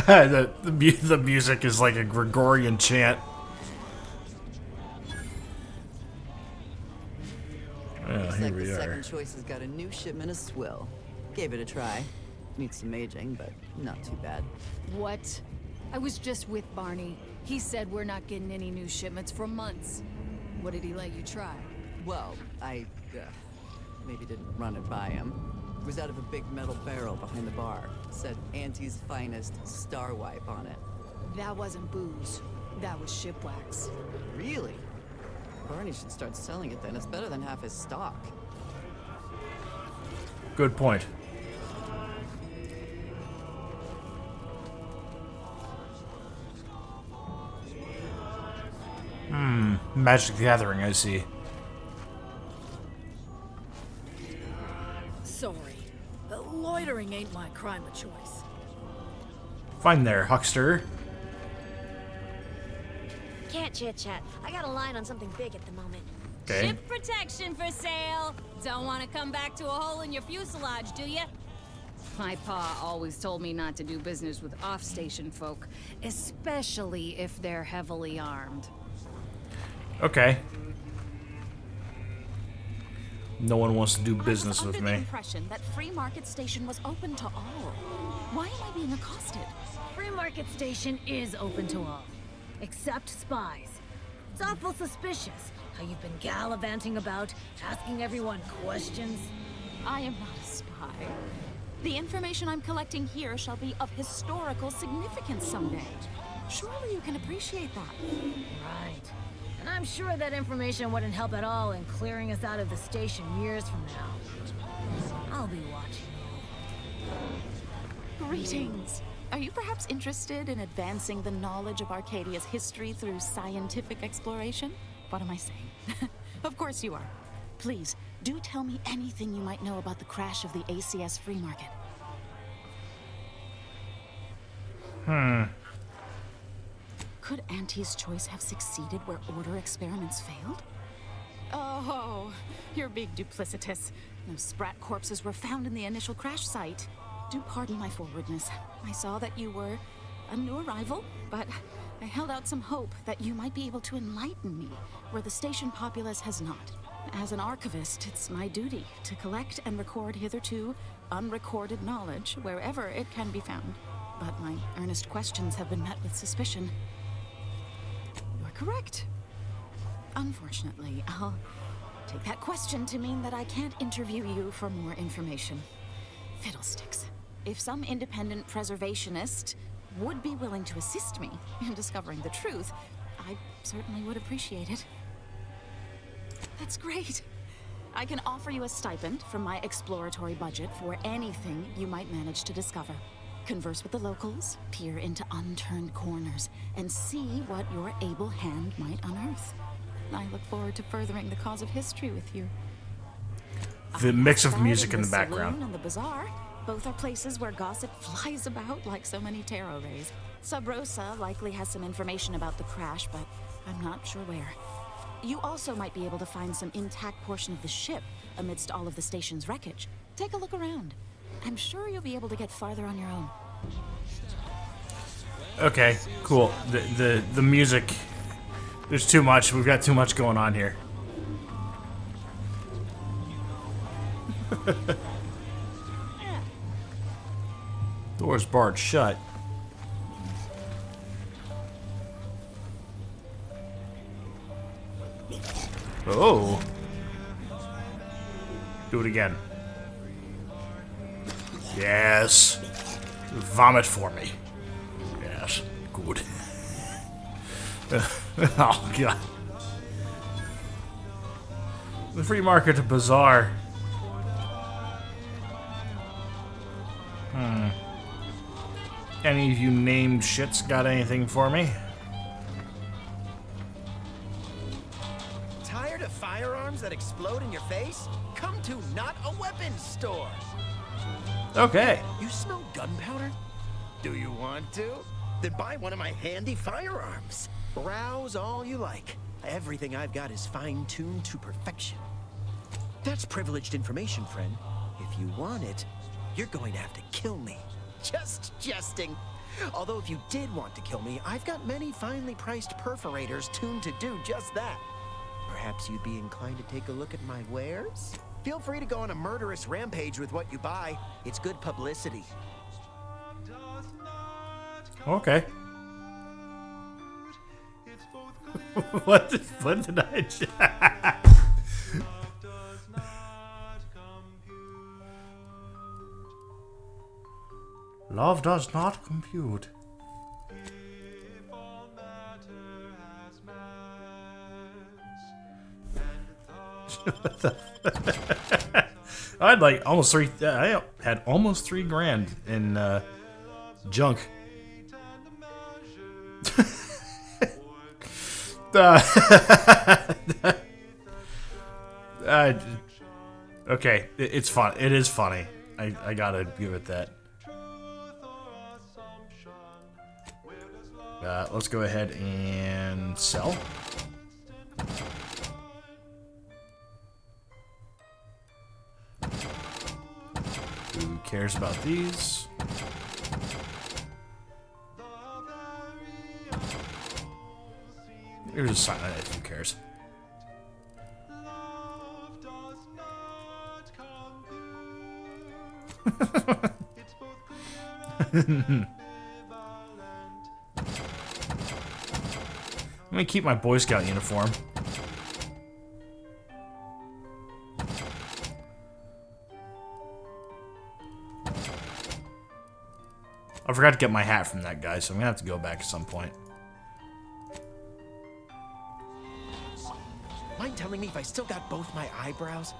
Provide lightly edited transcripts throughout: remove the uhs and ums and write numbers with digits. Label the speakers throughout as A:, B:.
A: The music is like a Gregorian chant. Oh,
B: Looks
A: here
B: like
A: we
B: the
A: are.
B: second choice has got a new shipment of swill. Gave it a try. Needs some aging, but not too bad.
C: What? I was just with Barney. He said we're not getting any new shipments for months. What did he let you try?
B: Well, I maybe didn't run it by him. It was out of a big metal barrel behind the bar. Said Auntie's finest star wipe on it.
C: That wasn't booze. That was ship wax.
B: Really? Barney should start selling it then. It's better than half his stock.
A: Good point. Magic the Gathering, I see.
D: Sorry, but loitering ain't my crime of choice.
A: Fine there, huckster.
E: Can't chit-chat. I got a line on something big at the moment.
A: Okay.
F: Ship protection for sale. Don't want to come back to a hole in your fuselage, do ya?
C: My pa always told me not to do business with off-station folk, especially if they're heavily armed.
A: Okay. No one wants to do
F: I
A: business
F: was
A: with
F: under the
A: me.
F: impression that Free Market Station was open to all. Why am I being accosted?
D: Free Market Station is open to all, except spies. It's awful suspicious how you've been gallivanting about, asking everyone questions.
F: I am not a spy. The information I'm collecting here shall be of historical significance someday. Surely you can appreciate that.
D: Right. And I'm sure that information wouldn't help at all in clearing us out of the station years from now. I'll be watching you.
F: Greetings. Are you perhaps interested in advancing the knowledge of Arcadia's history through scientific exploration? What am I saying? Of course you are. Please, do tell me anything you might know about the crash of the ACS Free Market. Could Auntie's choice have succeeded where order experiments failed? Oh, you're being duplicitous. No sprat corpses were found in the initial crash site. Do pardon my forwardness. I saw that you were a new arrival, but I held out some hope that you might be able to enlighten me where the station populace has not. As an archivist, it's my duty to collect and record hitherto unrecorded knowledge wherever it can be found. But my earnest questions have been met with suspicion. You're correct. Unfortunately, I'll take that question to mean that I can't interview you for more information. Fiddlesticks. If some independent preservationist would be willing to assist me in discovering the truth, I certainly would appreciate it. That's great. I can offer you a stipend from my exploratory budget for anything you might manage to discover. Converse with the locals, peer into unturned corners, and see what your able hand might unearth. I look forward to furthering the cause of history with you.
A: The mix of music in the
F: saloon
A: background.
F: and the bazaar. Both are places where gossip flies about like so many tarot rays. Sub Rosa likely has some information about the crash, but I'm not sure where. You also might be able to find some intact portion of the ship amidst all of the station's wreckage. Take a look around. I'm sure you'll be able to get farther on your own.
A: Okay, cool. The music. There's too much. We've got too much going on here. Door's barred shut. Oh. Do it again. Yes. Vomit for me. Yes. Good. Oh, God. The free market bazaar. Any of you named shits got anything for me?
G: Tired of firearms that explode in your face? Come to Not a Weapons store.
A: Okay.
G: You smell gunpowder? Do you want to? Then buy one of my handy firearms. Browse all you like. Everything I've got is fine-tuned to perfection. That's privileged information, friend. If you want it, you're going to have to kill me. Just jesting. Although if you did want to kill me, I've got many finely priced perforators tuned to do just that. Perhaps you'd be inclined to take a look at my wares? Feel free to go on a murderous rampage with what you buy. It's good publicity.
A: Okay. what did I... Love does not compute. I had like almost three. I had almost $3,000 in junk. Okay, it's fun. It is funny. I gotta give it that. Let's go ahead and sell. Who cares about these? Here's a sign on it. Who cares? Let me keep my Boy Scout uniform. I forgot to get my hat from that guy, so I'm gonna have to go back at some point.
G: Mind telling me if I still got both my eyebrows?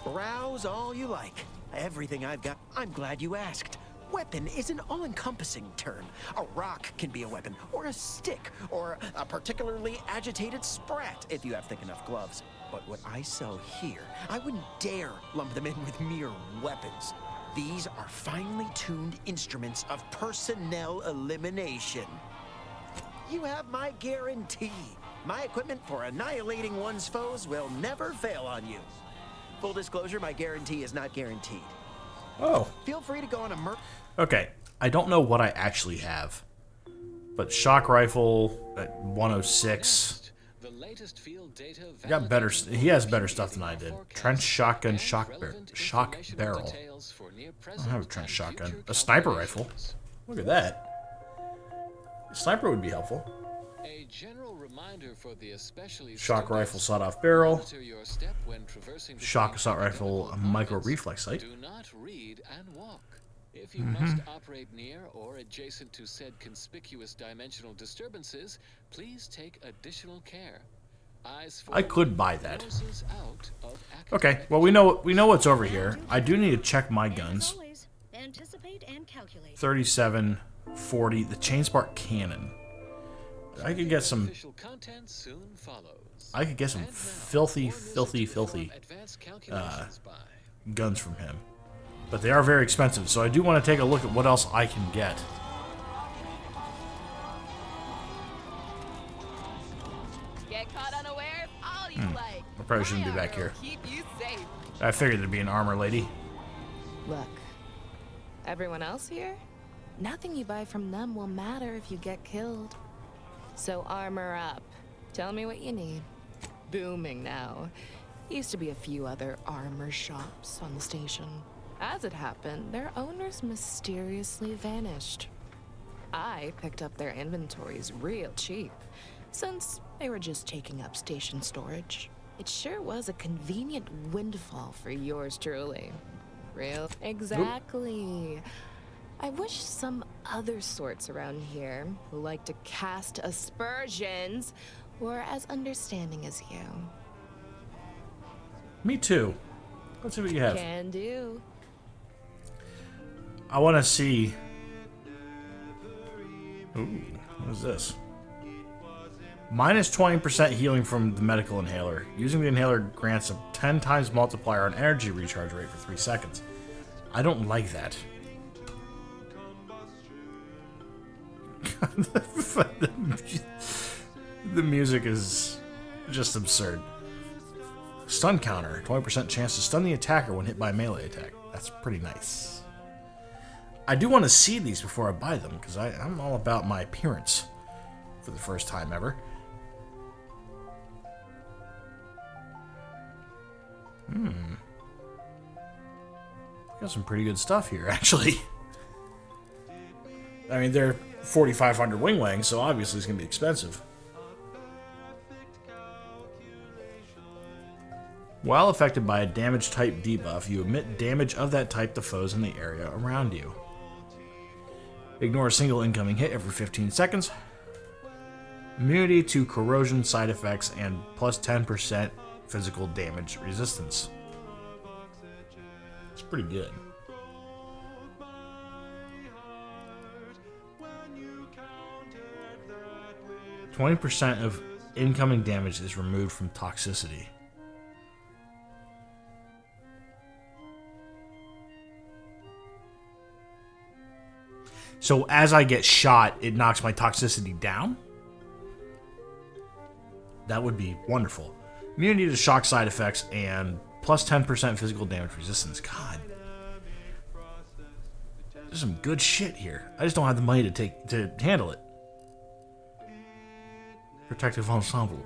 G: Brows all you like. Everything I've got. I'm glad you asked. Weapon is an all-encompassing term. A rock can be a weapon, or a stick, or a particularly agitated sprat if you have thick enough gloves. But what I sell here, I wouldn't dare lump them in with mere weapons. These are finely tuned instruments of personnel elimination. You have my guarantee. My equipment for annihilating one's foes will never fail on you. Full disclosure, my guarantee is not guaranteed.
A: Oh.
G: Feel free to go on a
A: Okay, I don't know what I actually have, but shock rifle at 106. I got better. He has better stuff than I did. Trench shotgun, shock barrel. I don't have a trench shotgun. A sniper rifle. Look at that. A sniper would be helpful. Shock rifle, sawed-off barrel. Shock assault rifle, a micro reflex sight.
H: Do not read and walk. If you must operate near or adjacent to said conspicuous dimensional disturbances, please take additional care.
A: I could buy that. Okay, well we know what's over here. I do need to check my guns. 37, 40, the chain spark cannon. I could get some. I could get some filthy guns from him, but they are very expensive. So I do want to take a look at what else I can get.
I: Get caught unawares, all you like.
A: I probably shouldn't be back here. I figured there'd be an armor lady.
I: Look, everyone else here, nothing you buy from them will matter if you get killed. So armor up. Tell me what you need. Booming now. Used to be a few other armor shops on the station. As it happened, their owners mysteriously vanished. I picked up their inventories real cheap, since they were just taking up station storage. It sure was a convenient windfall for yours truly. Real? Exactly. I wish some other sorts around here who like to cast aspersions were as understanding as you.
A: Me too. Let's see what you have.
I: Can do.
A: I want to see. Ooh, what is this? Minus 20% healing from the medical inhaler. Using the inhaler grants a 10 times multiplier on energy recharge rate for 3 seconds. I don't like that. The music is just absurd. Stun counter. 20% chance to stun the attacker when hit by a melee attack. That's pretty nice. I do want to see these before I buy them, because I'm all about my appearance for the first time ever. Got some pretty good stuff here, actually. I mean, they're 4,500 wing wangs, so obviously it's going to be expensive. While affected by a damage type debuff, you emit damage of that type to foes in the area around you. Ignore a single incoming hit every 15 seconds. Immunity to corrosion side effects and plus 10% physical damage resistance. It's pretty good. %20 of incoming damage is removed from toxicity. So as I get shot, it knocks my toxicity down? That would be wonderful. Immunity to shock side effects and plus 10% physical damage resistance. God. There's some good shit here. I just don't have the money to handle it. Protective ensemble.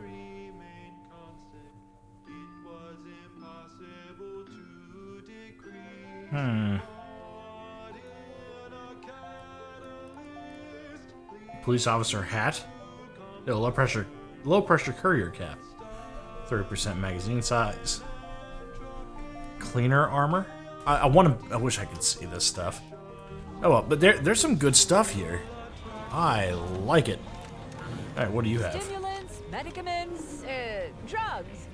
A: Police officer hat. No, low pressure courier cap. 30% magazine size. Cleaner armor. I wish I could see this stuff. Oh well, but there's some good stuff here. I like it. All right, what do you have?
J: Stimulants, medicaments, drugs.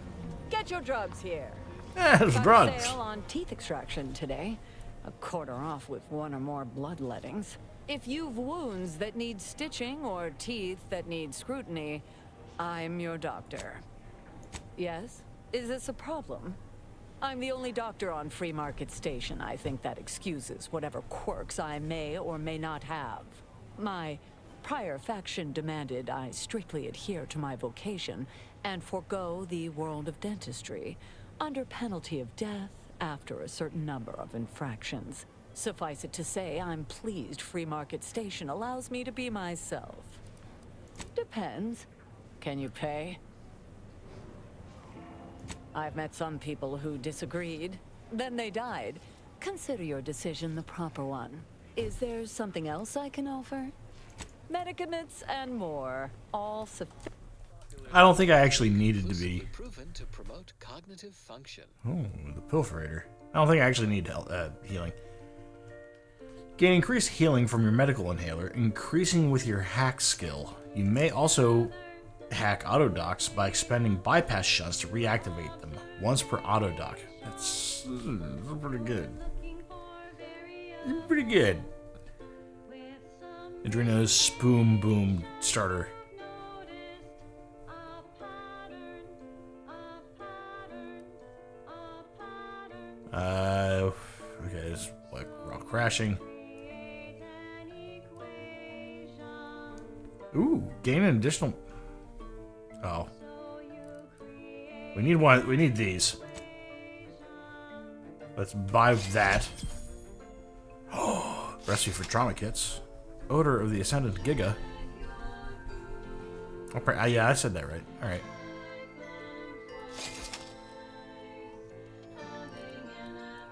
J: Get your drugs here.
A: There's
J: Got a
A: drugs.
J: sale on teeth extraction today. A quarter off with one or more bloodlettings. If you've wounds that need stitching or teeth that need scrutiny, I'm your doctor. Yes? Is this a problem? I'm the only doctor on Free Market Station. I think that excuses whatever quirks I may or may not have. My prior faction demanded I strictly adhere to my vocation and forego the world of dentistry under penalty of death after a certain number of infractions. Suffice it to say, I'm pleased Free Market Station allows me to be myself. Depends. Can you pay? I've met some people who disagreed. Then they died. Consider your decision the proper one. Is there something else I can offer? Medicaments and more. All sufficient.
A: I don't think I actually needed to be.
H: Proven to promote cognitive function.
A: Oh, the Pilferator. I don't think I actually need healing. Gain increased healing from your medical inhaler, increasing with your hack skill. You may also hack autodocs by expending bypass shots to reactivate them once per autodoc. That's pretty good. Pretty good. Adreno's Spoon Boom starter. Okay, it's like rock crashing. Ooh, gain an additional. Oh, we need one. We need these. Let's buy that. Oh, recipe for trauma kits. Odor of the Ascendant Giga. Oh, yeah, I said that right. All right.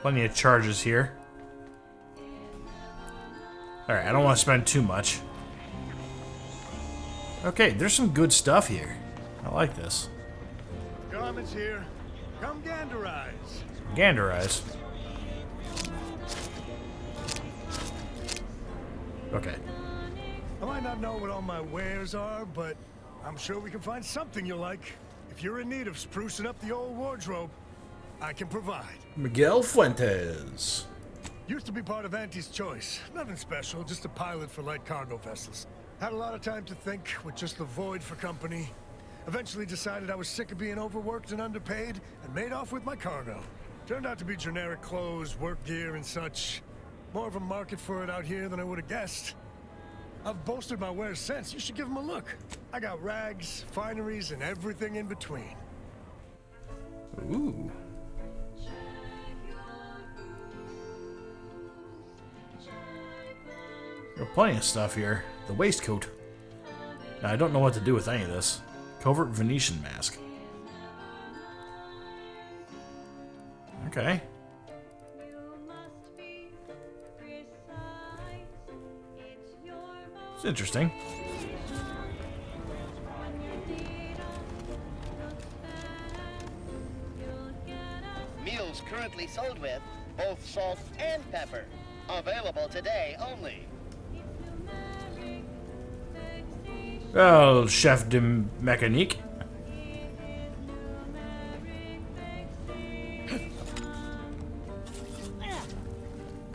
A: Plenty of charges here. All right, I don't want to spend too much. Okay, there's some good stuff here. I like this.
K: Garments here. Come ganderize.
A: Ganderize. Okay.
K: I might not know what all my wares are, but I'm sure we can find something you like. If you're in need of sprucing up the old wardrobe, I can provide.
A: Miguel Fuentes.
K: Used to be part of Auntie's Choice. Nothing special, just a pilot for light cargo vessels. Had a lot of time to think with just the void for company. Eventually decided I was sick of being overworked and underpaid and made off with my cargo. Turned out to be generic clothes, work gear, and such. More of a market for it out here than I would have guessed. I've bolstered my wares since. You should give them a look. I got rags, fineries, and everything in between.
A: Ooh. Got plenty of stuff here. The waistcoat. Now, I don't know what to do with any of this. Covert Venetian mask. Okay. It's interesting.
L: Meals currently sold with both salt and pepper. Available today only.
A: Oh, Chef de Mécanique.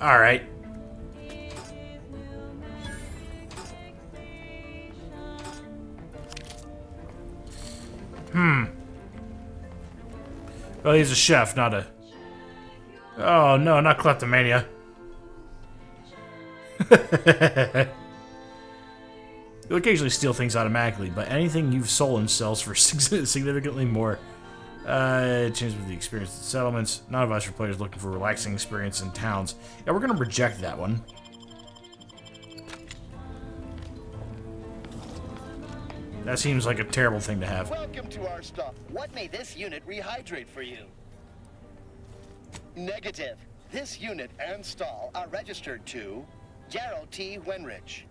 A: All right. Well, he's a chef, not a... Oh, no, not kleptomania. You'll occasionally steal things automatically, but anything you've stolen sells for significantly more. Changes with the experience of the settlements. Not advice for players looking for relaxing experience in towns. Yeah, we're going to reject that one. That seems like a terrible thing to have.
L: Welcome to our stop. What may this unit rehydrate for you? Negative. This unit and stall are registered to Gerald T. Wenrich.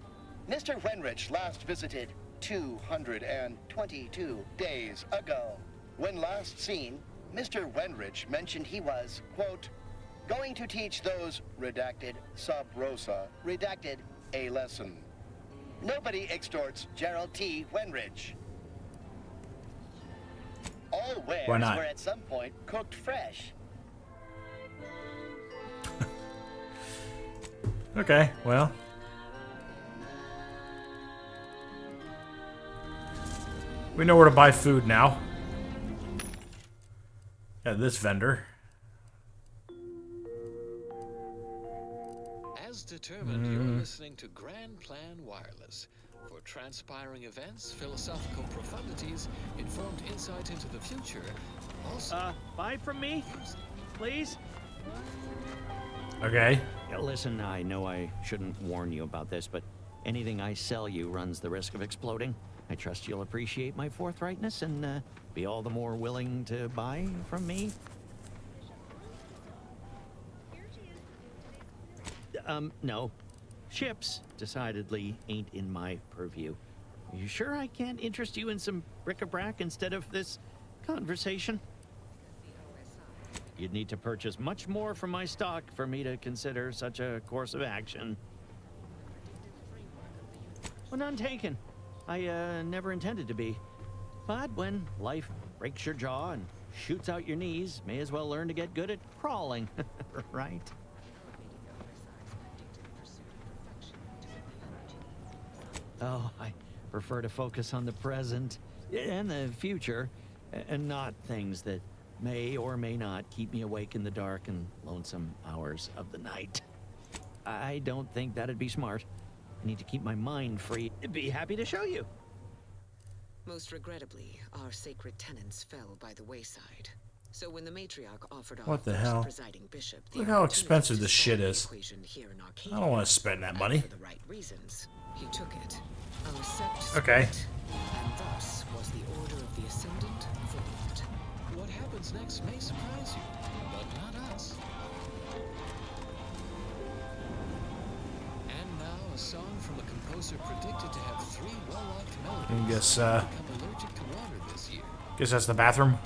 L: Mr. Wenrich last visited 222 days ago. When last seen, Mr. Wenrich mentioned he was, quote, going to teach those, redacted, sub rosa, redacted, a lesson. Nobody extorts Gerald T. Wenrich. All wares were at some point cooked fresh.
A: Okay, well. We know where to buy food now. Yeah, this vendor.
H: As determined, you're listening to Grand Plan Wireless. For transpiring events, philosophical profundities, informed insight into the future. Also,
M: buy from me, please.
A: Okay.
M: Yeah, listen, I know I shouldn't warn you about this, but anything I sell you runs the risk of exploding. I trust you'll appreciate my forthrightness and be all the more willing to buy from me. No. Ships decidedly ain't in my purview. Are you sure I can't interest you in some bric-a-brac instead of this conversation? You'd need to purchase much more from my stock for me to consider such a course of action. Well, none taken. I never intended to be. But when life breaks your jaw and shoots out your knees, may as well learn to get good at crawling, right? Oh, I prefer to focus on the present and the future, and not things that may or may not keep me awake in the dark and lonesome hours of the night. I don't think that'd be smart. I need to keep my mind free. I'd be happy to show you.
N: Most regrettably, our sacred tenets fell by the wayside. So when the matriarch offered
A: What the hell?
N: presiding bishop,
A: Look how expensive this shit is. I don't want to spend that money.
N: For the right reasons, he took it. A recept
A: Okay.
N: split, and thus was the order of the ascendant formed.
H: what happens next may surprise you, but not us. And now a song from a composer predicted to have 3 well-liked melodies.
A: I guess,
H: become allergic to water this year.
A: guess that's the bathroom.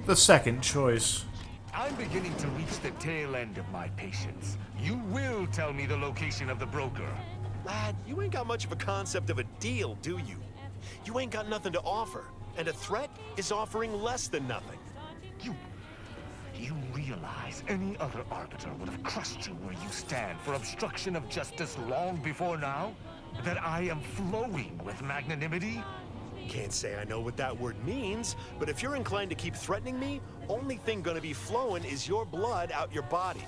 A: The second choice.
O: I'm beginning to reach the tail end of my patience. You will tell me the location of the broker.
P: Lad, you ain't got much of a concept of a deal, do you? You ain't got nothing to offer, and a threat is offering less than nothing.
O: You realize any other arbiter would have crushed you where you stand for obstruction of justice long before now? That I am flowing with magnanimity?
P: Can't say I know what that word means, but if you're inclined to keep threatening me, only thing gonna be flowing is your blood out your body.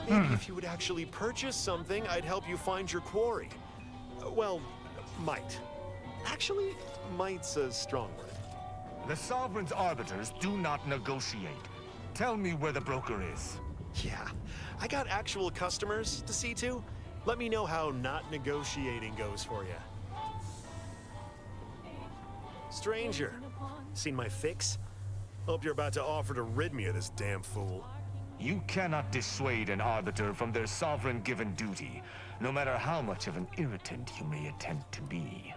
P: Maybe if you would actually purchase something, I'd help you find your quarry. Well, might. Actually, might's a strong word.
O: The Sovereign's arbiters do not negotiate. Tell me where the broker is.
P: Yeah, I got actual customers to see to. Let me know how not negotiating goes for you. Stranger, seen my fix? Hope you're about to offer to rid me of this damn fool.
O: You cannot dissuade an arbiter from their sovereign-given duty, no matter how much of an irritant you may attempt to be.